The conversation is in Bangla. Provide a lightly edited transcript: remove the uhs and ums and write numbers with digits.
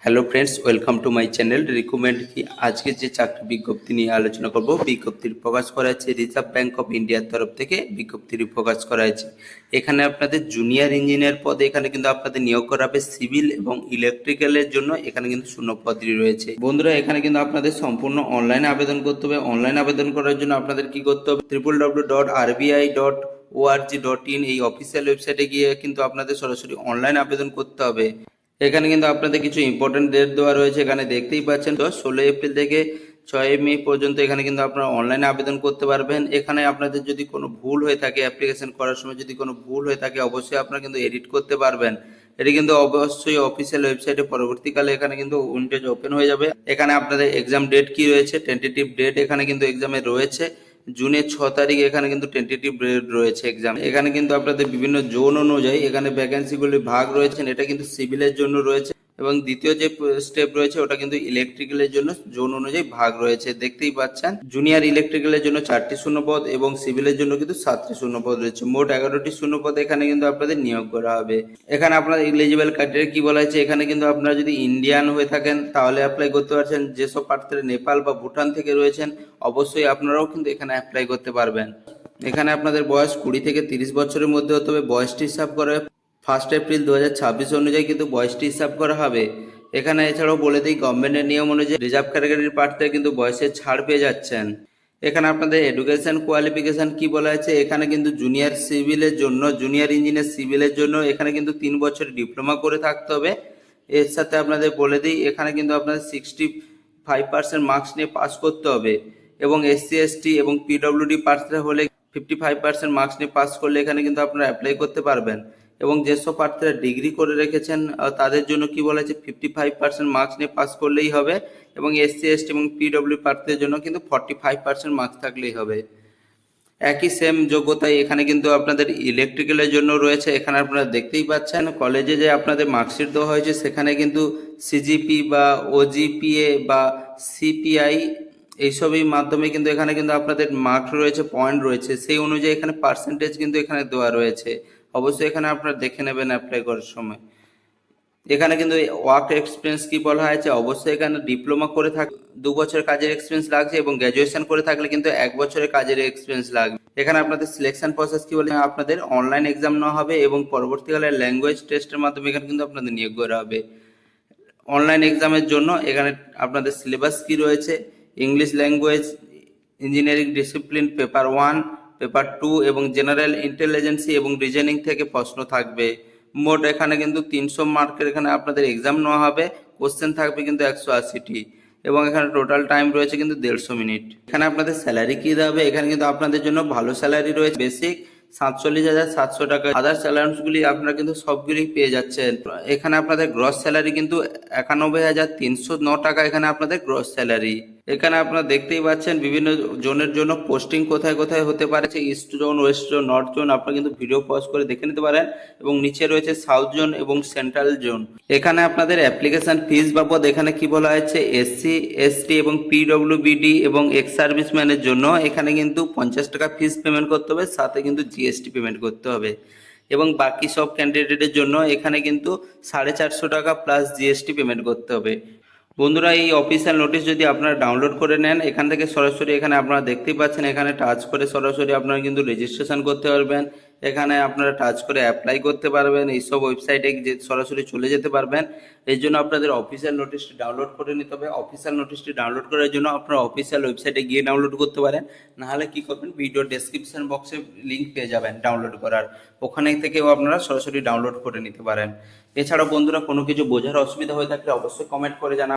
Hello friends, welcome to my channel recommend. কি আজকে যে চাকরি বিজ্ঞপ্তি নিয়ে আলোচনা করব, বিজ্ঞপ্তির প্রকাশ করা হয়েছে রিজার্ভ ব্যাঙ্ক অফ ইন্ডিয়ার তরফ থেকে বিজ্ঞপ্তির প্রকাশ করা হয়েছে। এখানে আপনাদের জুনিয়র ইঞ্জিনিয়ার পদে এখানে কিন্তু আপনাদের নিয়োগ করা হবে সিভিল এবং ইলেকট্রিক্যালের জন্য। এখানে কিন্তু শূন্য পদই রয়েছে। বন্ধুরা, এখানে কিন্তু আপনাদের সম্পূর্ণ অনলাইনে আবেদন করতে হবে। অনলাইন আবেদন করার জন্য আপনাদের কি করতে হবে, www.rbi.org.in এই অফিসিয়াল ওয়েবসাইটে গিয়ে কিন্তু আপনাদের সরাসরি অনলাইন আবেদন করতে হবে। এখানে কিন্তু আপনাদের কিছু ইম্পর্টেন্ট ডেট দেওয়া রয়েছে, এখানে দেখতেই পাচ্ছেন। তো 16 এপ্রিল থেকে 6 মে পর্যন্ত এখানে কিন্তু আপনারা অনলাইনে আবেদন করতে পারবেন। এখানে আপনাদের যদি কোনো ভুল হয়ে থাকে, অ্যাপ্লিকেশন করার সময় যদি কোনো ভুল হয়ে থাকে, অবশ্যই আপনারা কিন্তু এডিট করতে পারবেন। এটি কিন্তু অবশ্যই অফিসিয়াল ওয়েবসাইটে পরবর্তীকালে এখানে কিন্তু উইন্ডোজ ওপেন হয়ে যাবে। এখানে আপনাদের এক্সাম ডেট কি রয়েছে, টেন্টেটিভ ডেট এখানে কিন্তু এক্সামে রয়েছে জুনের 6 তারিখ। এখানে কিন্তু টেন্টেটিভ ডেট রয়েছে এক্সাম। এখানে কিন্তু আপনাদের বিভিন্ন জোন অনুযায়ী এখানে ভ্যাকেন্সিগুলি ভাগ রয়েছে। এটা কিন্তু সিভিলের জন্য রয়েছে এবং দ্বিতীয় যে স্টেপ রয়েছে ওটা কিন্তু ইলেকট্রিক্যালের জন্য জোন অনুযায়ী ভাগ রয়েছে। দেখতেই পাচ্ছেন, জুনিয়র ইলেকট্রিক্যালের জন্য 4টি শূন্যপদ এবং সিভিলের জন্য কিন্তু 7টি শূন্যপদ রয়েছে। মোট 11টি শূন্যপদ এখানে কিন্তু আপনাদের নিয়োগ করা হবে। এখানে আপনার এলিজিবল ক্রাইটেরিয়া কি বলা হয়েছে, এখানে কিন্তু আপনারা যদি ইন্ডিয়ান হয়ে থাকেন তাহলে অ্যাপ্লাই করতে পারছেন। যেসব প্রার্থীরা নেপাল বা ভুটান থেকে রয়েছেন অবশ্যই আপনারাও কিন্তু এখানে অ্যাপ্লাই করতে পারবেন। এখানে আপনাদের বয়স 20 থেকে 30 বছরের মধ্যে হতে হবে। বয়সটি হিসাব করা 1 এপ্রিল 2026 অনুযায়ী কিন্তু বয়সটি হিসাব করা হবে। এখানে এছাড়াও বলে দিই, গভর্নমেন্টের নিয়ম অনুযায়ী রিজার্ভ ক্যাটাগরির প্রার্থীরা কিন্তু বয়সের ছাড় পেয়ে যাচ্ছেন। এখানে আপনাদের এডুকেশন কোয়ালিফিকেশন কি বলা আছে, এখানে কিন্তু জুনিয়র সিভিলের জন্য, জুনিয়র ইঞ্জিনিয়ার সিভিলের জন্য এখানে কিন্তু 3 বছর ডিপ্লোমা করে থাকতে হবে। এর সাথে আপনাদের বলে দিই, এখানে কিন্তু আপনাদের 65% মার্কস নিয়ে পাস করতে হবে এবং এসসি এসটি এবং পিডব্লিউডি প্রার্থীরা হলে 55% মার্কস নিয়ে পাস করলে এখানে কিন্তু আপনারা অ্যাপ্লাই করতে পারবেন। এবং যেসব প্রার্থীরা ডিগ্রি করে রেখেছেন তাদের জন্য কি বলা হয়েছে, 55% মার্কস নিয়ে পাস করলেই হবে এবং এসসি এসটি এবং পিডব্লিউ প্রার্থীদের জন্য কিন্তু 45% মার্কস থাকলেই হবে। একই সেম যোগ্যতায় এখানে কিন্তু আপনাদের ইলেকট্রিক্যালের জন্য রয়েছে। এখানে আপনারা দেখতেই পাচ্ছেন কলেজে যে আপনাদের মার্কশিট দেওয়া হয়েছে সেখানে কিন্তু সিজিপি বা ওজিপিএ বা সিপিআই এইসবই মাধ্যমে কিন্তু এখানে কিন্তু আপনাদের মার্ক রয়েছে, পয়েন্ট রয়েছে, সেই অনুযায়ী এখানে পার্সেন্টেজ কিন্তু এখানে দেওয়া রয়েছে। অবশ্যই এখানে আপনারা দেখে নেবেন অ্যাপ্লাই করার সময়। এখানে কিন্তু ওয়ার্ক এক্সপিরিয়েন্স কি বলা হয়েছে, অবশ্যই এখানে ডিপ্লোমা করে থাক 2 বছরের কাজের এক্সপিরিয়েন্স লাগছে এবং গ্র্যাজুয়েশন করে থাকলে কিন্তু 1 বছরের কাজের এক্সপিরিয়েন্স লাগবে। এখানে আপনাদের সিলেকশন প্রসেস কি বলে, আপনাদের অনলাইন এক্সাম নেওয়া হবে এবং পরবর্তীকালে ল্যাঙ্গুয়েজ টেস্টের মাধ্যমে এখানে কিন্তু আপনাদের নিয়োগ করা হবে। অনলাইন এক্সামের জন্য এখানে আপনাদের সিলেবাস কি রয়েছে, English language, engineering discipline paper 1, paper 2 এবং জেনারেল ইন্টেলিজেন্সি এবং রিজনিং থেকে প্রশ্ন থাকবে। মোট এখানে কিন্তু 300 মার্কের এখানে আপনাদের এক্সাম নেওয়া হবে। কোশ্চেন থাকবে কিন্তু 180টি এবং এখানে টোটাল টাইম রয়েছে কিন্তু 150 মিনিট। এখানে আপনাদের স্যালারি কি দেওয়া হবে, এখানে কিন্তু আপনাদের জন্য ভালো স্যালারি রয়েছে। বেসিক 47,700 টাকা, আদার্স অ্যালাউন্সগুলি আপনারা কিন্তু সবগুলি পেয়ে যাচ্ছেন। এখানে আপনাদের গ্রস স্যালারি কিন্তু 91,309 টাকা এখানে আপনাদের গ্রস স্যালারি। এখানে আপনারা দেখতেই পাচ্ছেন বিভিন্ন জোনের জন্য পোস্টিং কোথায় কোথায় হতে পারে, east zone, West zone, north zone, আপনারা কিন্তু ভিডিও পজ করে দেখে নিতে পারেন এবং নিচে রয়েছে সাউথ জোন এবং সেন্ট্রাল জোন। এখানে আপনাদের অ্যাপ্লিকেশন ফিস বাবদ এখানে কি বলা হয়েছে, এসসি এসটি এবং পিডব্লিউবিডি এবং এক্স সার্ভিসম্যানের জন্য এখানে কিন্তু 50 টাকা ফিস পেমেন্ট করতে হবে, সাথে কিন্তু জিএসটি পেমেন্ট করতে হবে এবং বাকি সব ক্যান্ডিডেটের জন্য এখানে কিন্তু 450 টাকা প্লাস জিএসটি পেমেন্ট করতে হবে। বন্ধুরা, এই অফিসিয়াল নোটিশ যদি আপনারা ডাউনলোড করে নেন, এখান থেকে সরাসরি এখানে আপনারা দেখতেই পাচ্ছেন, এখানে টাচ করে সরাসরি আপনারা কিন্তু রেজিস্ট্রেশন করতে পারবেন। এখানে আপনারা টাচ করে অ্যাপ্লাই করতে পারবেন, এইসব ওয়েবসাইটে সরাসরি চলে যেতে পারবেন। এই জন্য আপনাদের অফিসিয়াল নোটিশটি ডাউনলোড করে নিতে হবে। অফিসিয়াল নোটিশটি ডাউনলোড করার জন্য আপনারা অফিসিয়াল ওয়েবসাইটে গিয়ে ডাউনলোড করতে পারেন, নাহলে কি করবেন, ভিডিও ডেসক্রিপশন বক্সে লিঙ্ক পেয়ে যাবেন ডাউনলোড করার, ওখানে থেকেও আপনারা সরাসরি ডাউনলোড করে নিতে পারেন। এছাড়াও বন্ধুরা, কোনো কিছু বোঝার অসুবিধা হয়ে থাকলে অবশ্যই কমেন্ট করে জানাবেন।